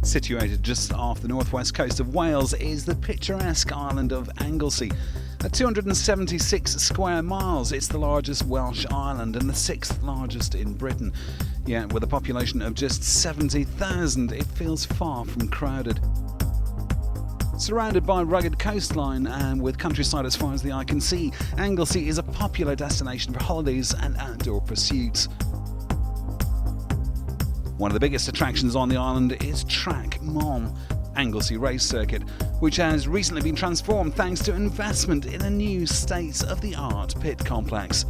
Situated just off the northwest coast of Wales is the picturesque island of Anglesey. At 276 square miles, it's the largest Welsh island and the 6th largest in Britain. Yet with a population of just 70,000, it feels far from crowded. Surrounded by a rugged coastline and with countryside as far as the eye can see, Anglesey is a popular destination for holidays and outdoor pursuits. One of the biggest attractions on the island is Track Mom, Anglesey race circuit, which has recently been transformed thanks to investment in a new state-of-the-art pit complex.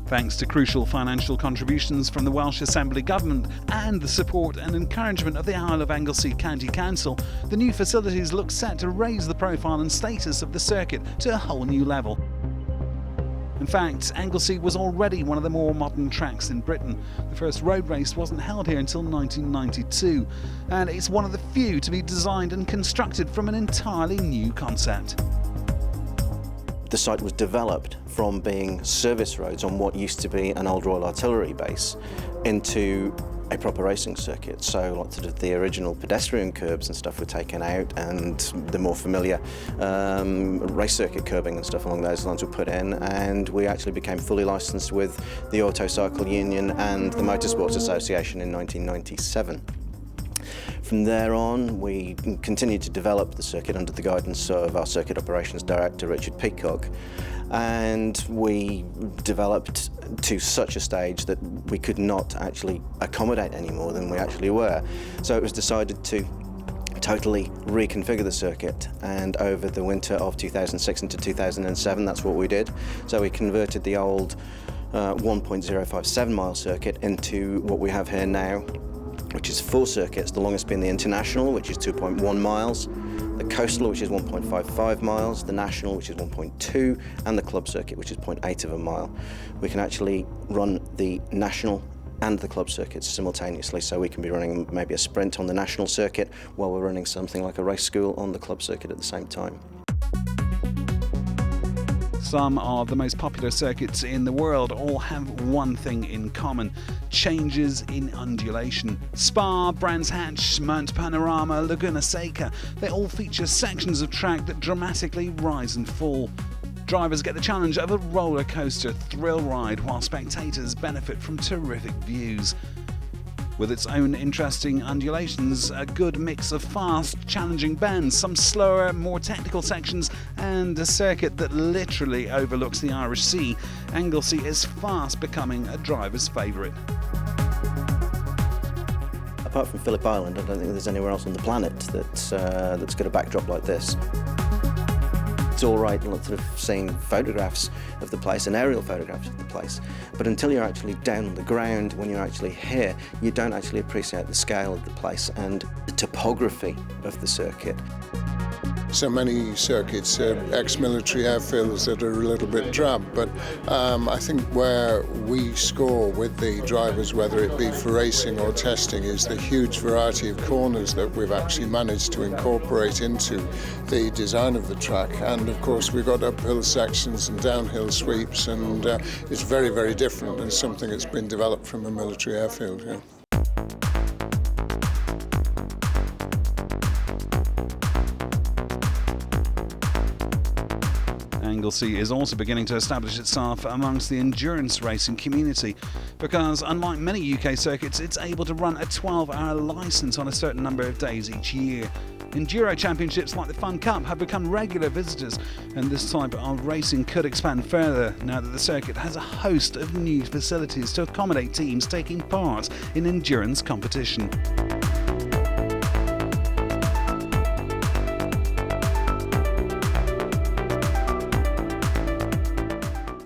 Thanks to crucial financial contributions from the Welsh Assembly Government and the support and encouragement of the Isle of Anglesey County Council, the new facilities look set to raise the profile and status of the circuit to a whole new level. In fact, Anglesey was already one of the more modern tracks in Britain. The first road race wasn't held here until 1992, and it's one of the few to be designed and constructed from an entirely new concept. The site was developed from being service roads on what used to be an old Royal Artillery base into a proper racing circuit. So lots of the original pedestrian curbs and stuff were taken out, and the more familiar race circuit curbing and stuff along those lines were put in, and we actually became fully licensed with the Auto Cycle Union and the Motorsports Association in 1997. From there on, we continued to develop the circuit under the guidance of our Circuit Operations Director, Richard Peacock, and we developed to such a stage that we could not actually accommodate any more than we actually were. So it was decided to totally reconfigure the circuit, and over the winter of 2006 into 2007, that's what we did. So we converted the old 1.057 mile circuit into what we have here now, which is 4 circuits, the longest being the International, which is 2.1 miles, the Coastal, which is 1.55 miles, the National, which is 1.2, and the Club Circuit, which is 0.8 of a mile. We can actually run the National and the Club circuits simultaneously, so we can be running maybe a sprint on the National circuit while we're running something like a race school on the Club circuit at the same time. Some of the most popular circuits in the world all have one thing in common: changes in undulation. Spa, Brands Hatch, Mount Panorama, Laguna Seca, they all feature sections of track that dramatically rise and fall. Drivers get the challenge of a roller coaster thrill ride, while spectators benefit from terrific views. With its own interesting undulations, a good mix of fast, challenging bends, some slower, more technical sections, and a circuit that literally overlooks the Irish Sea, Anglesey is fast becoming a driver's favourite. Apart from Phillip Island, I don't think there's anywhere else on the planet that's got a backdrop like this. It's all right sort of seeing photographs of the place and aerial photographs of the place, but until you're actually down on the ground, when you're actually here, you don't actually appreciate the scale of the place and the topography of the circuit. So many circuits are ex-military airfields that are a little bit drab, but I think where we score with the drivers, whether it be for racing or testing, is the huge variety of corners that we've actually managed to incorporate into the design of the track. And of course we've got uphill sections and downhill sweeps, and it's very, very different than something that's been developed from a military airfield. Yeah. Anglesey is also beginning to establish itself amongst the endurance racing community because, unlike many UK circuits, it's able to run a 12-hour licence on a certain number of days each year. Enduro championships like the Fun Cup have become regular visitors, and this type of racing could expand further now that the circuit has a host of new facilities to accommodate teams taking part in endurance competition.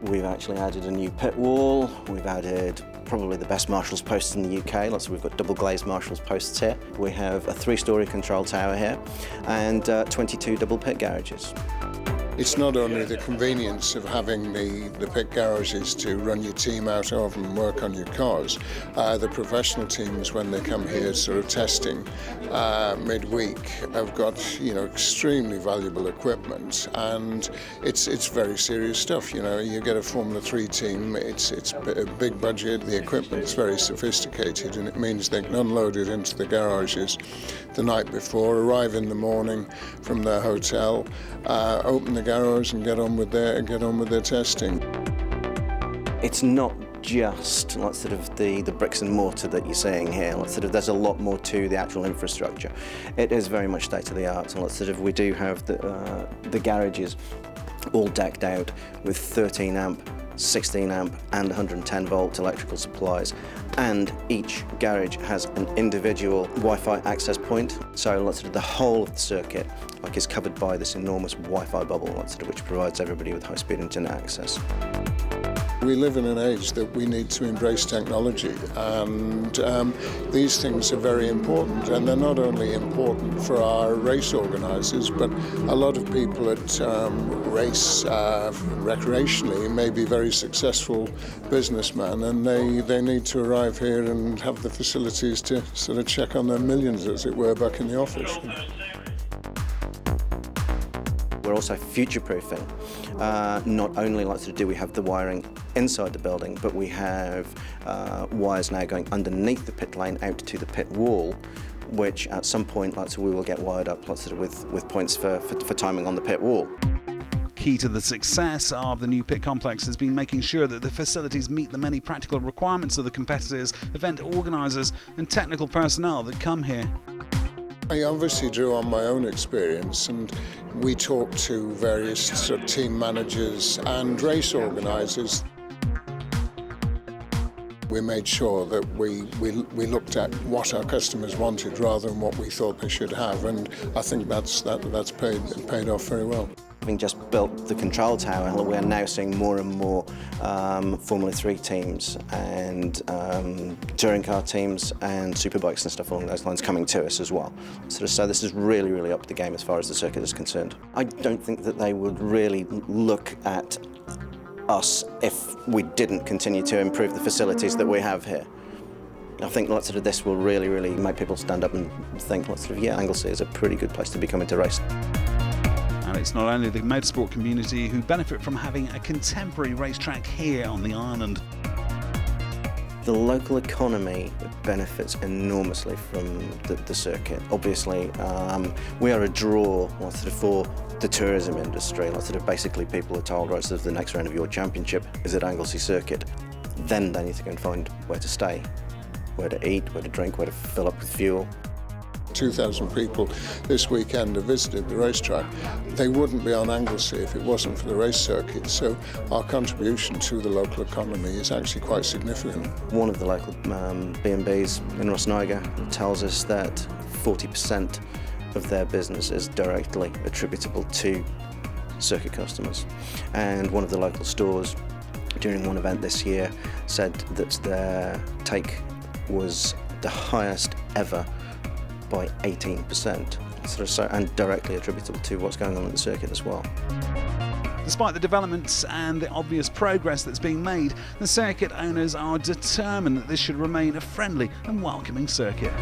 We've actually added a new pit wall. We've added probably the best marshal's posts in the UK. We've got double glazed marshal's posts here. We have a 3-storey control tower here and 22 double pit garages. it's not only the convenience of having the pit garages to run your team out of and work on your cars. The professional teams, when they come here sort of testing midweek, have got extremely valuable equipment, and it's very serious stuff. You get a Formula 3 team, it's a big budget, the equipment's very sophisticated, and it means they can unload it into the garages the night before, arrive in the morning from their hotel, open the garage and get on with their testing. It's not just like sort of the bricks and mortar that you're seeing here. Like sort of there's a lot more to the actual infrastructure. It is very much state of the art, and like sort of we do have the garages all decked out with 13 amp, 16 amp and 110 volt electrical supplies, and each garage has an individual Wi-Fi access point, so like sort of the whole of the circuit is covered by this enormous Wi-Fi bubble, like sort of which provides everybody with high-speed internet access. We live in an age that we need to embrace technology, and these things are very important, and they're not only important for our race organisers, but a lot of people that race recreationally may be very successful businessmen, and they need to arrive here and have the facilities to sort of check on their millions, as it were, back in the office. We're also future-proofing. Not only do we have the wiring inside the building, but we have wires now going underneath the pit lane out to the pit wall, which at some point we will get wired up with points for timing on the pit wall. Key to the success of the new pit complex has been making sure that the facilities meet the many practical requirements of the competitors, event organisers and technical personnel that come here. I obviously drew on my own experience, and we talked to various sort of team managers and race organisers. We made sure that we looked at what our customers wanted rather than what we thought they should have, and I think that's paid off very well. Having just built the control tower, we're now seeing more and more Formula 3 teams and touring car teams and superbikes and stuff along those lines coming to us as well. So this is really, really up the game as far as the circuit is concerned. I don't think that they would really look at us if we didn't continue to improve the facilities that we have here. I think lots of this will really, really make people stand up and think, yeah, Anglesey is a pretty good place to be coming to race. And it's not only the motorsport community who benefit from having a contemporary racetrack here on the island. The local economy benefits enormously from the circuit. Obviously, we are a draw for the tourism industry. Basically, people are told, right, so the next round of your championship is at Anglesey Circuit. Then they need to go and find where to stay, where to eat, where to drink, where to fill up with fuel. 2,000 people this weekend have visited the racetrack. They wouldn't be on Anglesey if it wasn't for the race circuit, so our contribution to the local economy is actually quite significant. One of the local B&Bs in Rosniger tells us that 40% of their business is directly attributable to circuit customers, and one of the local stores during one event this year said that their take was the highest ever by 18%, and directly attributable to what's going on at the circuit as well. Despite the developments and the obvious progress that's being made, the circuit owners are determined that this should remain a friendly and welcoming circuit.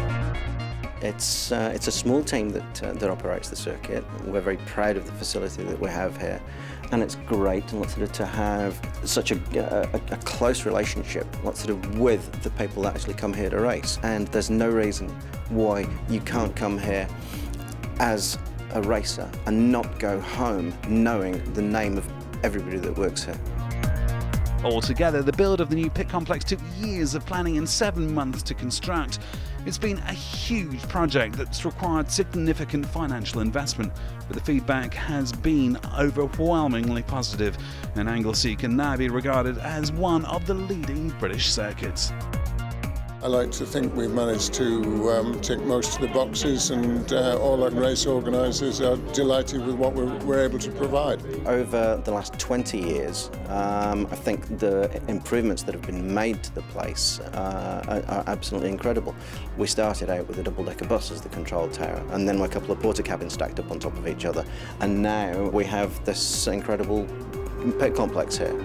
It's a small team that operates the circuit. We're very proud of the facility that we have here, and it's great to have such a close relationship with the people that actually come here to race. And there's no reason why you can't come here as a racer and not go home knowing the name of everybody that works here. Altogether, the build of the new pit complex took years of planning and 7 months to construct. It's been a huge project that's required significant financial investment, but the feedback has been overwhelmingly positive, and Anglesey can now be regarded as one of the leading British circuits. I like to think we've managed to tick most of the boxes, and all our race organisers are delighted with what we're able to provide. Over the last 20 years, I think the improvements that have been made to the place are absolutely incredible. We started out with a double-decker bus as the control tower, and then a couple of porter cabins stacked up on top of each other, and now we have this incredible pit complex here.